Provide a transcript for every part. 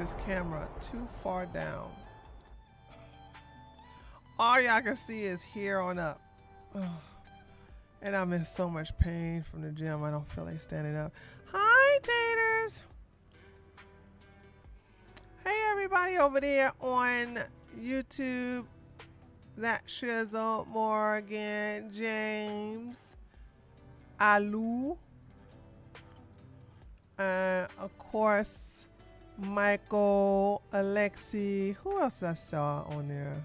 this camera too far down. All y'all can see is here on up. Ugh. And I'm in so much pain from the gym. I don't feel like standing up. Hi, taters. Hey, everybody over there on YouTube. That Shizzle, Morgan, James, Alu, of course, Michael, Alexi. Who else I saw on there?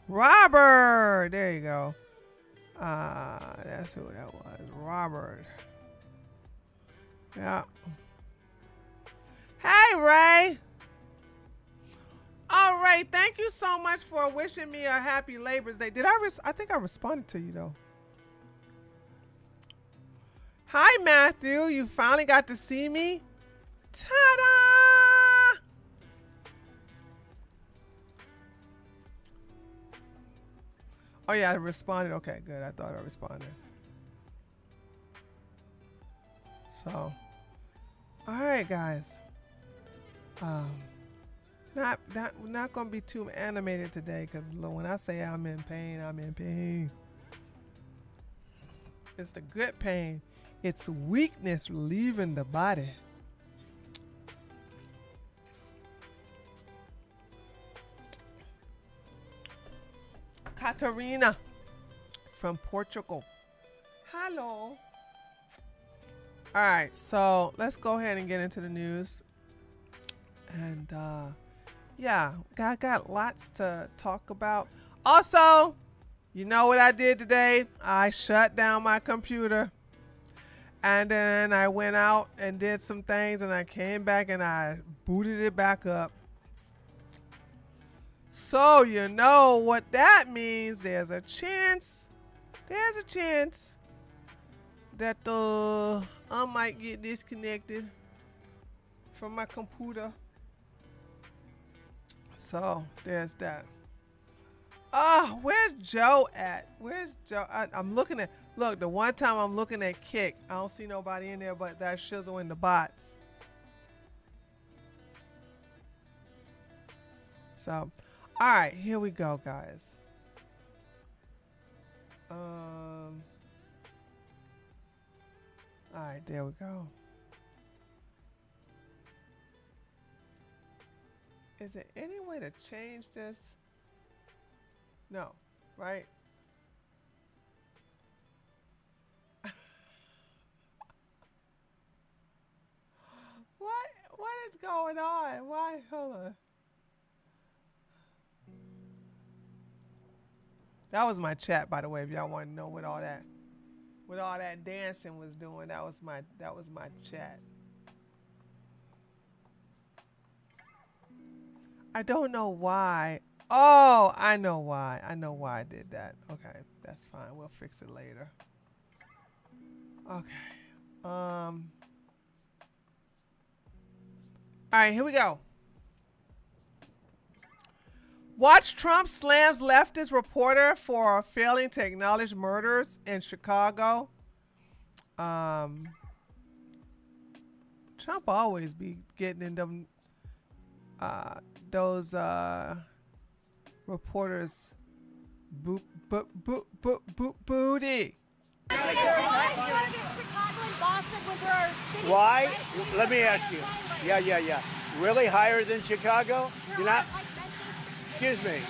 Robert. There you go. That's who that was. Robert. Yeah. Hey, Ray. All right. Thank you so much for wishing me a happy Labor's Day. Did I think I responded to you though. Hi, Matthew. You finally got to see me. Ta-da! Oh yeah, I responded. Okay, good. I thought I responded. So, all right, guys. Not gonna be too animated today because when I say I'm in pain, I'm in pain. It's the good pain. It's weakness leaving the body. Katarina from Portugal. Hello. All right, so let's go ahead and get into the news. And yeah, I got lots to talk about. Also, you know what I did today? I shut down my computer. And then I went out and did some things and I came back and I booted it back up. So you know what that means. There's a chance that I might get disconnected from my computer. So there's that. Where's Joe at? Where's Joe? I'm looking at, look, the one time I'm looking at Kick, I don't see nobody in there but that Shizzle and the bots. So, all right, here we go, guys. All right, there we go. Is there any way to change this? No, right? What is going on? Why? Hold on. That was my chat, by the way, if y'all want to know what all that dancing was doing. That was my chat. I don't know why. Oh, I know why. I know why I did that. Okay, that's fine. We'll fix it later. Okay. All right, here we go. Watch Trump slams leftist reporter for failing to acknowledge murders in Chicago. Trump always be getting in them those reporters booty. Why? Let me ask you. Yeah. Really higher than Chicago? You're not. Excuse me.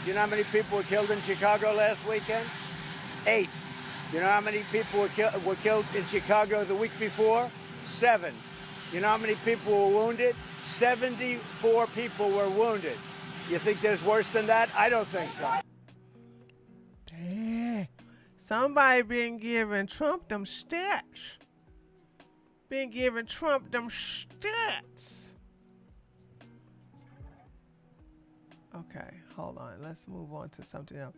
Do you know how many people were killed in Chicago last weekend? 8. You know how many people were killed in Chicago the week before? 7. You know how many people were wounded? 74 people were wounded. You think there's worse than that? I don't think so. Damn. Somebody been giving Trump them stats. Okay, hold on. Let's move on to something else.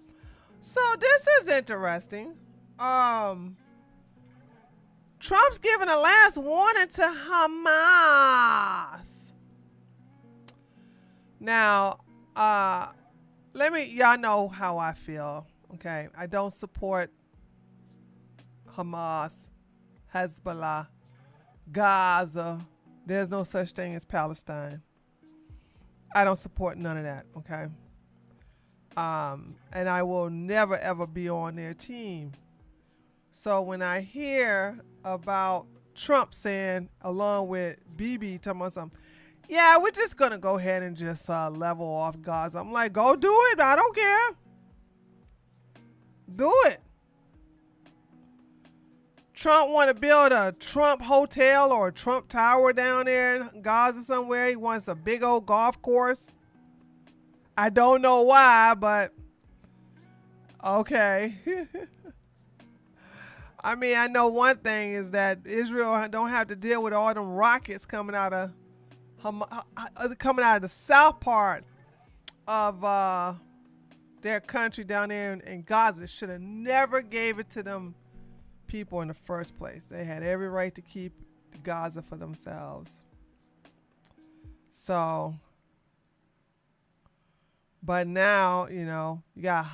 So this is interesting. Trump's giving a last warning to Hamas. Now, y'all know how I feel. Okay, I don't support Hamas, Hezbollah, Gaza. There's no such thing as Palestine. I don't support none of that. Okay. And I will never ever be on their team. So when I hear about Trump saying, along with BB, talking about something, yeah, we're just gonna go ahead and just level off Gaza. I'm like, go do it. I don't care. Do it. Trump want to build a Trump hotel or a Trump tower down there in Gaza somewhere. He wants a big old golf course. I don't know why, but okay. I mean, I know one thing is that Israel don't have to deal with all them rockets coming out of the south part of their country down there in Gaza. Should have never gave it to them people in the first place. They had every right to keep Gaza for themselves. So, but now, you got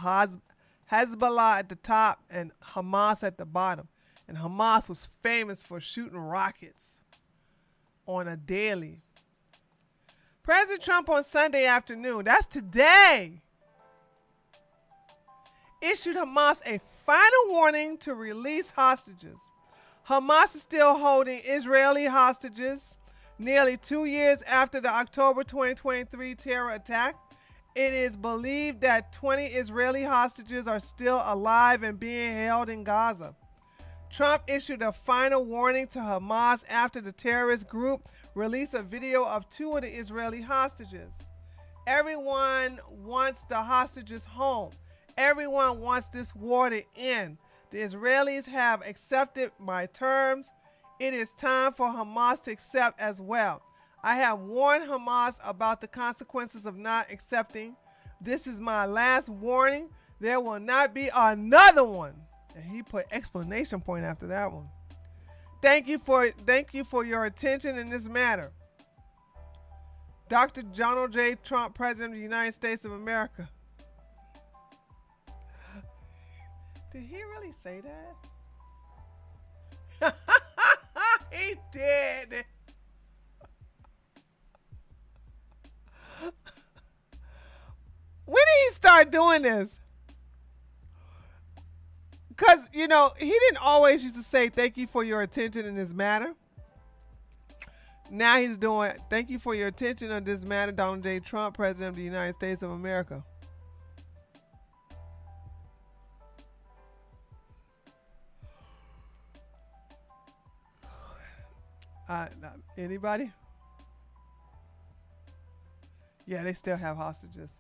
Hezbollah at the top and Hamas at the bottom. And Hamas was famous for shooting rockets on a daily. President Trump on Sunday afternoon, that's today, issued Hamas a final warning to release hostages. Hamas is still holding Israeli hostages nearly 2 years after the October 2023 terror attack. It is believed that 20 Israeli hostages are still alive and being held in Gaza. Trump issued a final warning to Hamas after the terrorist group released a video of 2 of the Israeli hostages. Everyone wants the hostages home. Everyone wants this war to end. The Israelis have accepted my terms. It is time for Hamas to accept as well. I have warned Hamas about the consequences of not accepting. This is my last warning. There will not be another one. And he put exclamation point after that one. Thank you for your attention in this matter. Dr. Donald J. Trump, President of the United States of America. Did he really say that? He did. When did he start doing this? Because, he didn't always used to say thank you for your attention in this matter. Now he's doing thank you for your attention on this matter, Donald J. Trump, President of the United States of America. Anybody? Yeah, they still have hostages.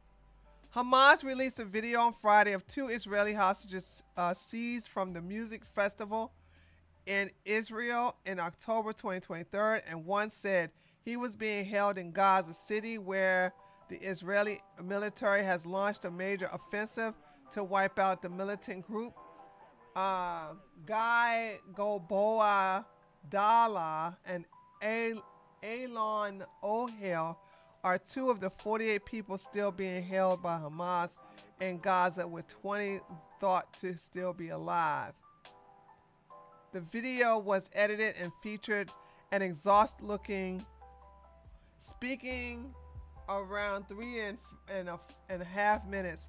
Hamas released a video on Friday of 2 Israeli hostages seized from the music festival in Israel in October 2023, and one said he was being held in Gaza City, where the Israeli military has launched a major offensive to wipe out the militant group. Guy Goboa Dala and Alon Ohel are 2 of the 48 people still being held by Hamas in Gaza, with 20 thought to still be alive. The video was edited and featured an exhausted looking speaking around 3.5 minutes.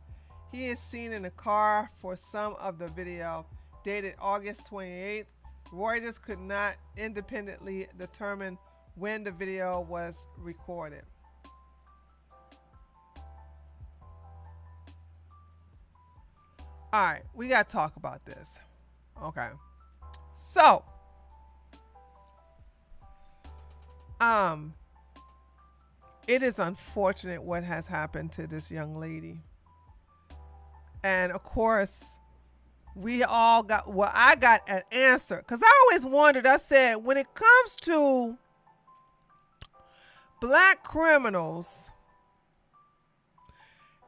He is seen in a car for some of the video, dated August 28th. Reuters could not independently determine when the video was recorded. All right, we got to talk about this. Okay. So, it is unfortunate what has happened to this young lady. And of course, we all got, well, I got an answer. Because I always wondered, I said, when it comes to black criminals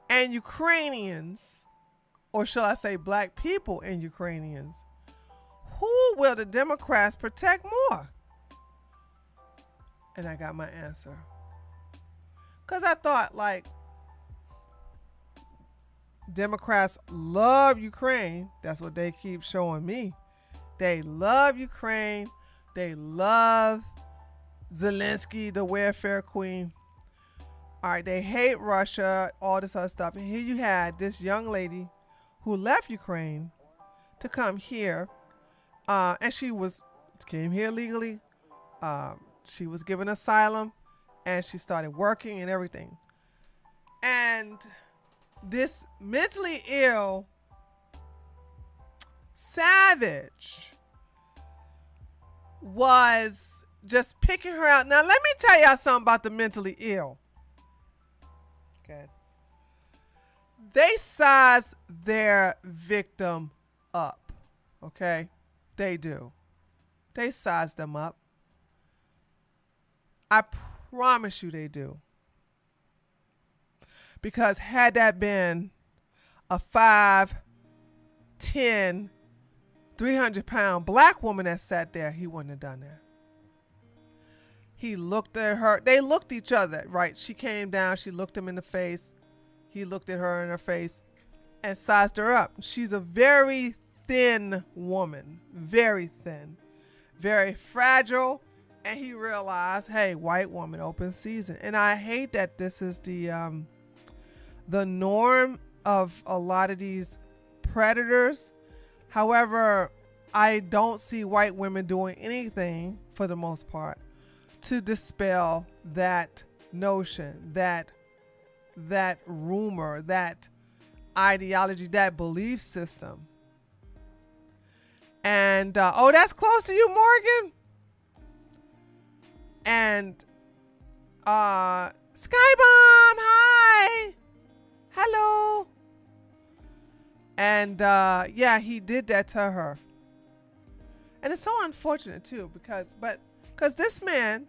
and Ukrainians, or shall I say black people and Ukrainians, who will the Democrats protect more? And I got my answer. Because I thought, like, Democrats love Ukraine. That's what they keep showing me. They love Ukraine. They love Zelensky, the welfare queen. All right, they hate Russia, all this other stuff. And here you had this young lady who left Ukraine to come here, and she came here legally. She was given asylum, and she started working and everything. And this mentally ill savage was just picking her out. Now, let me tell y'all something about the mentally ill. Okay. They size their victim up. Okay? They do. They size them up. I promise you they do. Because had that been a 5'10", 300-pound black woman that sat there, he wouldn't have done that. He looked at her. They looked at each other, right? She came down. She looked him in the face. He looked at her in her face and sized her up. She's a very thin woman, very thin, very fragile. And he realized, hey, white woman, open season. And I hate that this is the norm of a lot of these predators. However, I don't see white women doing anything, for the most part, to dispel that notion, that rumor, that ideology, that belief system. And, oh, that's close to you, Morgan. And, Skybomb, hi. Hello. And, yeah, he did that to her. And it's so unfortunate, too, because this man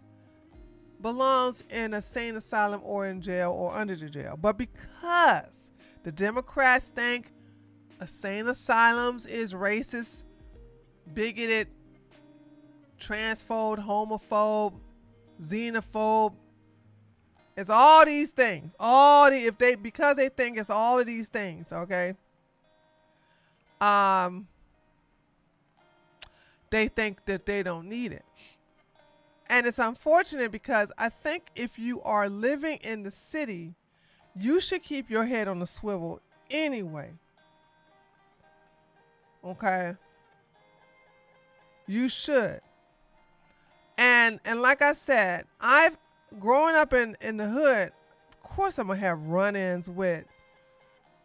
belongs in a sane asylum or in jail or under the jail. But because the Democrats think insane asylums is racist, bigoted, transphobe, homophobe, xenophobe, it's all these things. Because they think it's all of these things, okay? They think that they don't need it. And it's unfortunate because I think if you are living in the city, you should keep your head on the swivel anyway. Okay? You should. And like I said, I've growing up in the hood, of course I'm going to have run-ins with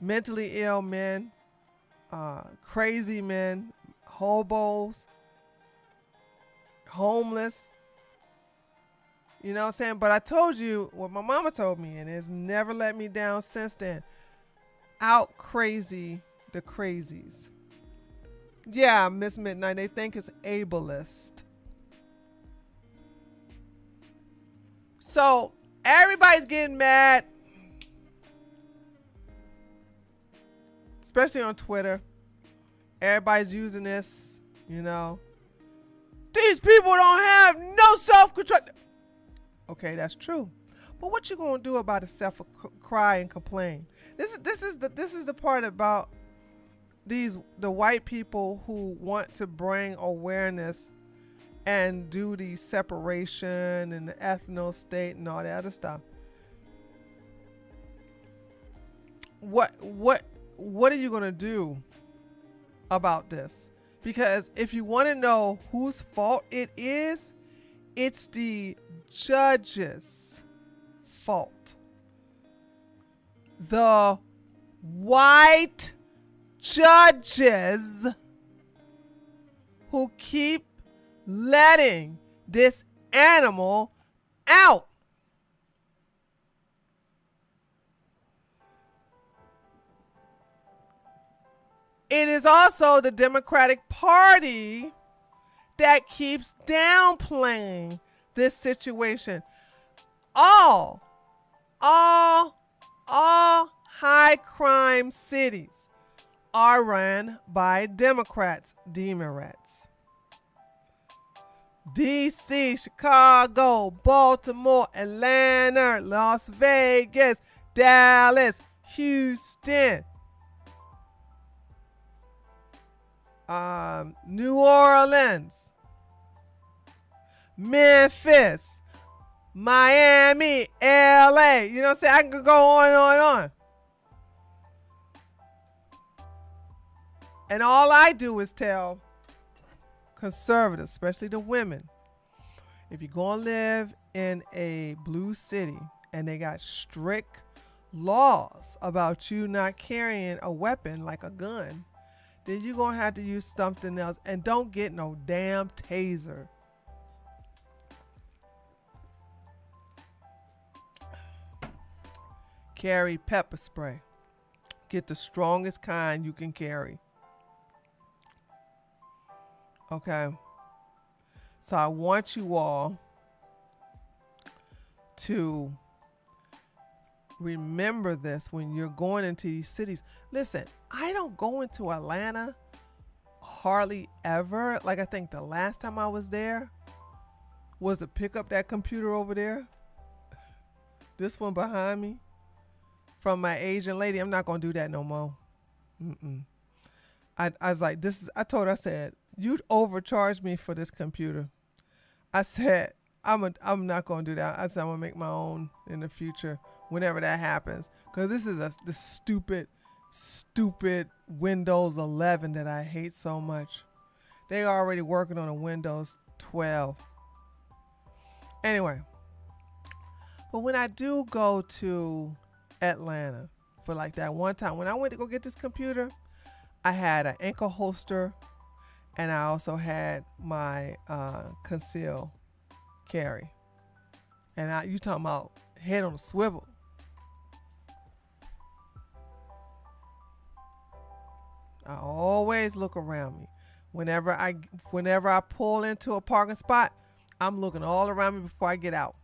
mentally ill men, crazy men, hobos, homeless. You know what I'm saying? But I told you what my mama told me, and it's never let me down since then. Out crazy the crazies. Yeah, Miss Midnight, they think it's ableist. So everybody's getting mad, especially on Twitter. Everybody's using this, you know. These people don't have no self-control. Okay, that's true. But what you gonna do about it? Cry and complain. This is the part about the white people who want to bring awareness and do the separation and the ethno state and all that other stuff. What are you gonna do about this? Because if you want to know whose fault it is, it's the judge's fault. The white judges who keep letting this animal out. It is also the Democratic Party that keeps downplaying this situation. All high crime cities are run by Democrats, Democrats. DC, Chicago, Baltimore, Atlanta, Las Vegas, Dallas, Houston, New Orleans, Memphis, Miami, LA. You know what I'm saying? I can go on and on and on. And all I do is tell conservatives, especially the women, if you're going to live in a blue city and they got strict laws about you not carrying a weapon like a gun, then you're going to have to use something else. And don't get no damn taser. Carry pepper spray. Get the strongest kind you can carry. Okay. So I want you all to remember this when you're going into these cities. Listen, I don't go into Atlanta hardly ever. Like, I think the last time I was there was to pick up that computer over there. This one behind me from my Asian lady. I'm not going to do that no more. I was like, I told her, I said, you'd overcharge me for this computer. I said, I'm not going to do that. I said, I'm going to make my own in the future whenever that happens. Because this is the stupid Windows 11 that I hate so much. They are already working on a Windows 12. Anyway. But when I do go to Atlanta for like that one time, when I went to go get this computer, I had an ankle holster. And I also had my conceal carry. And you talking about head on a swivel. I always look around me. Whenever I pull into a parking spot, I'm looking all around me before I get out.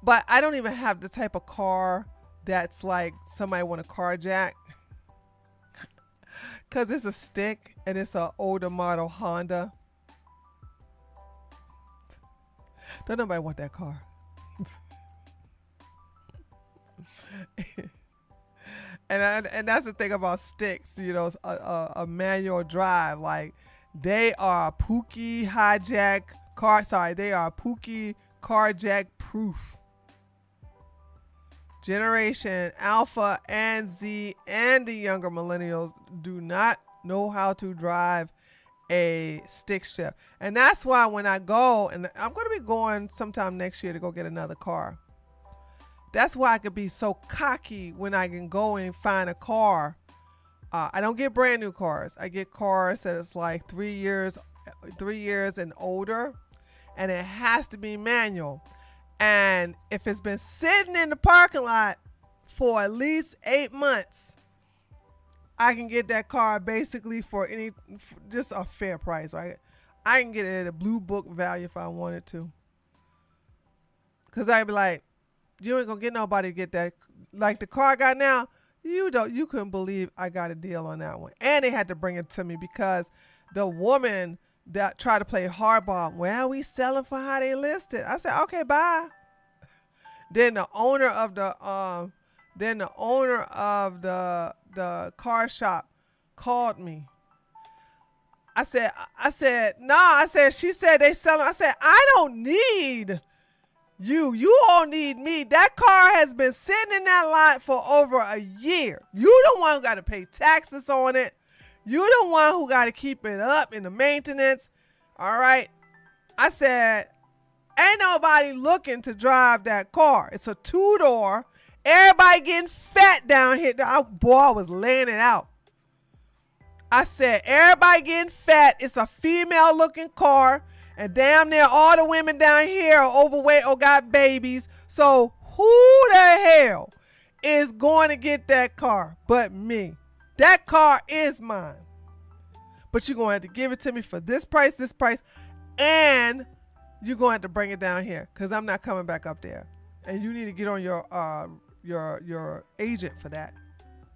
But I don't even have the type of car that's like somebody want to carjack. Because it's a stick and it's an older model Honda. Don't nobody want that car. and that's the thing about sticks, you know, a manual drive. Like, they are Pookie carjack proof. Generation Alpha and Z and the younger millennials do not know how to drive a stick shift. And that's why when I go, and I'm going to be going sometime next year to go get another car. That's why I could be so cocky when I can go and find a car. I don't get brand new cars. I get cars that it's like 3 years and older, and it has to be manual. And if it's been sitting in the parking lot for at least 8 months, I can get that car basically for just a fair price, right? I can get it at a blue book value if I wanted to. Because I'd be like, you ain't going to get nobody to get that. Like the car I got now, you couldn't believe I got a deal on that one. And they had to bring it to me because the woman that tried to play hardball, well, we selling for how they listed. I said, okay, bye. Then the owner of the car shop called me. I said, she said they selling. I said, I don't need you. You all need me. That car has been sitting in that lot for over a year. You the one who got to pay taxes on it. You the one who got to keep it up in the maintenance. All right. I said, ain't nobody looking to drive that car. It's a 2-door. Everybody getting fat down here. I was laying it out. I said, everybody getting fat. It's a female looking car. And damn near all the women down here are overweight or got babies. So who the hell is going to get that car but me? That car is mine. But you're going to have to give it to me for this price, and you're going to have to bring it down here because I'm not coming back up there. And you need to get on your agent for that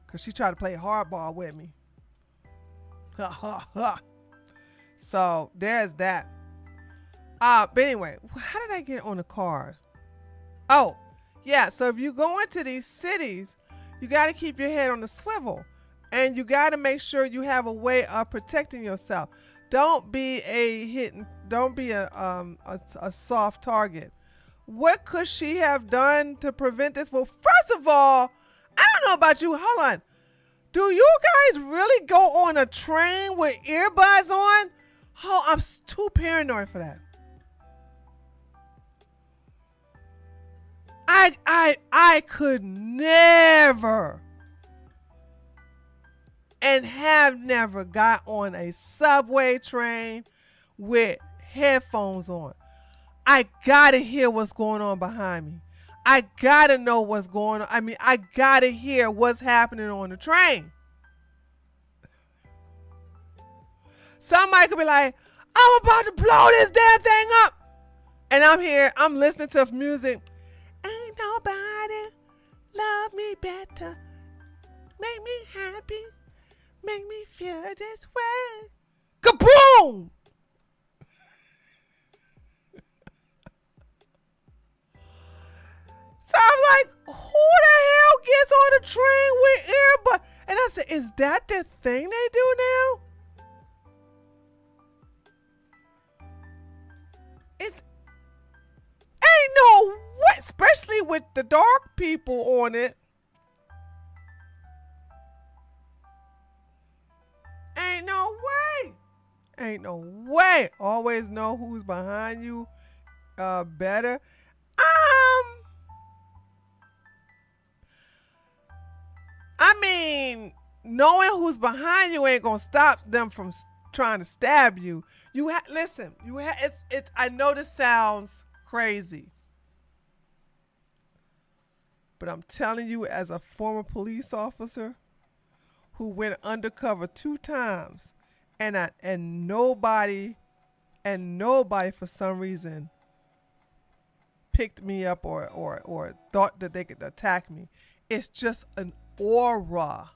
because she tried to play hardball with me. So there's that. But anyway, how did I get on the car? Oh, yeah. So if you go into these cities, you got to keep your head on the swivel. And you got to make sure you have a way of protecting yourself. Don't be a hidden. Don't be a soft target. What could she have done to prevent this? Well, first of all, I don't know about you. Hold on. Do you guys really go on a train with earbuds on? Oh, I'm too paranoid for that. I could never and have never got on a subway train with headphones on. I gotta hear what's going on behind me. I gotta know what's going on. I mean, I gotta hear what's happening on the train. Somebody could be like, I'm about to blow this damn thing up. And I'm here, I'm listening to music. Ain't nobody love me better. Make me happy. Make me feel this way. Kaboom! So I'm like, who the hell gets on the train with earbuds? And I said, is that the thing they do now? It's ain't no way, especially with the dark people on it. Ain't no way. Ain't no way. Always know who's behind you better. I mean, knowing who's behind you ain't gonna stop them from trying to stab you. Listen. It's. I know this sounds crazy, but I'm telling you, as a former police officer who went undercover 2 times, and nobody for some reason picked me up or thought that they could attack me. It's just an aura.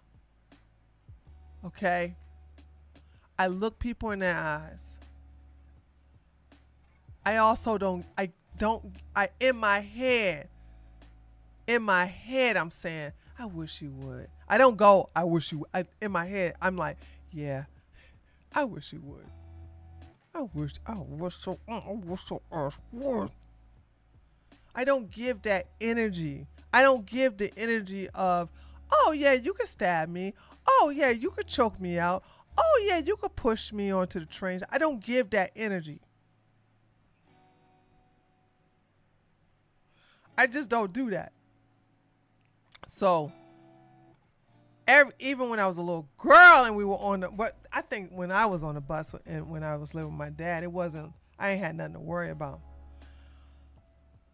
Okay? I look people in their eyes. In my head, I'm saying, I wish you would. I don't go, I wish you would. In my head, I'm like, yeah, I wish you would. I wish so would. I don't give that energy. I don't give the energy of, oh yeah, you could stab me. Oh yeah, you could choke me out. Oh yeah, you could push me onto the train. I don't give that energy. I just don't do that. So, even when I was a little girl and we were on but I think when I was on the bus and when I was living with my dad, I ain't had nothing to worry about.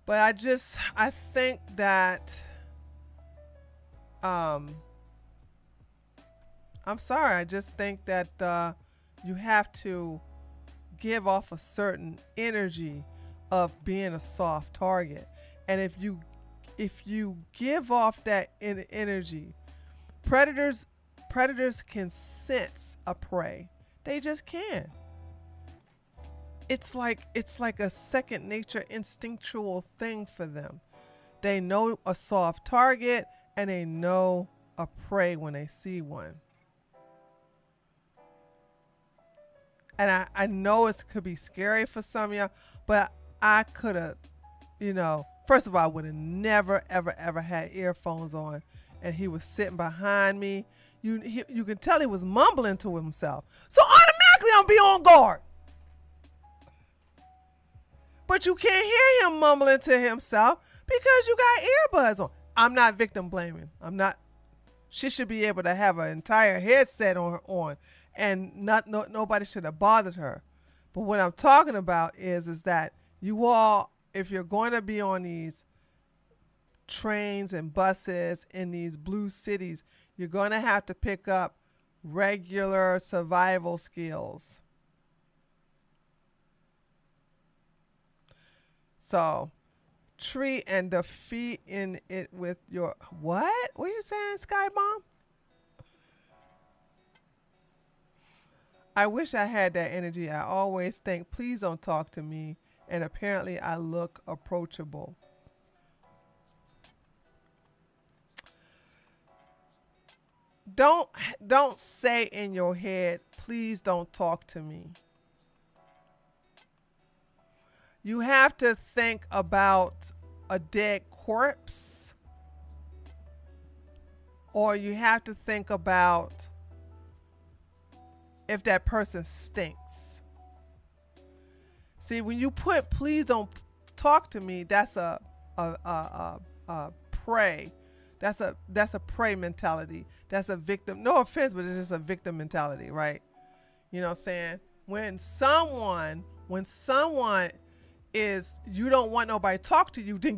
But I think that, I'm sorry, I just think that you have to give off a certain energy of being a soft target. And if you give off that energy, predators can sense a prey. They just can. It's like a second nature instinctual thing for them. They know a soft target and they know a prey when they see one. And I know it could be scary for some of y'all, but I could have, first of all, I would have never, ever, ever had earphones on and he was sitting behind me. You can tell he was mumbling to himself. So automatically I'm be on guard. But you can't hear him mumbling to himself because you got earbuds on. I'm not victim blaming. I'm not. She should be able to have an entire headset on and nobody should have bothered her. But what I'm talking about is that you all, if you're going to be on these trains and buses in these blue cities, you're going to have to pick up regular survival skills. So, treat and defeat in it with your, what? What are you saying, Sky Bomb? I wish I had that energy. I always think, please don't talk to me. And apparently I look approachable. Don't say in your head, please don't talk to me. You have to think about a dead corpse, or you have to think about if that person stinks. See, when you put "please don't talk to me," that's a prey. That's a prey mentality. That's a victim. No offense, but it's just a victim mentality, right? You know what I'm saying? When someone is, you don't want nobody to talk to you, then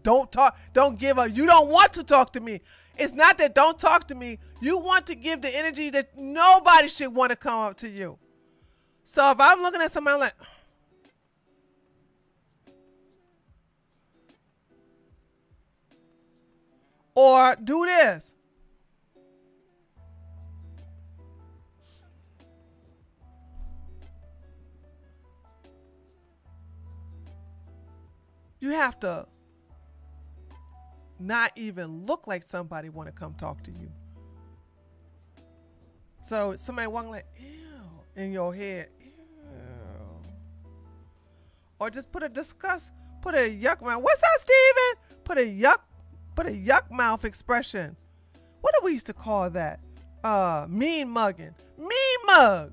don't give a you don't want to talk to me. It's not that don't talk to me. You want to give the energy that nobody should want to come up to you. So if I'm looking at somebody like, or do this. You have to not even look like somebody want to come talk to you. So somebody walking like, ew, in your head, ew. Or just put a yuck mouth. What's that, Steven? Put a yuck mouth expression. What do we used to call that? Mean mugging. Mean mug.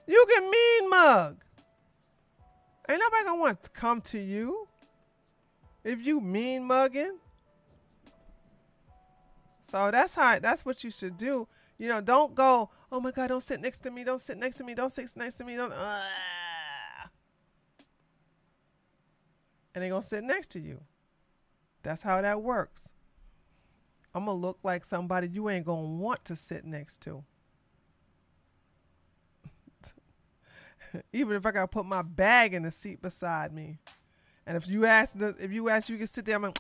You can mean mug. Ain't nobody gonna want to come to you if you mean mugging. So that's what you should do. You know, don't go, oh my God, don't sit next to me, don't sit next to me, don't sit next to me, don't and they're gonna sit next to you. That's how that works. I'm gonna look like somebody you ain't gonna want to sit next to. Even if I gotta put my bag in the seat beside me. And if you ask, you can sit there. I'm like,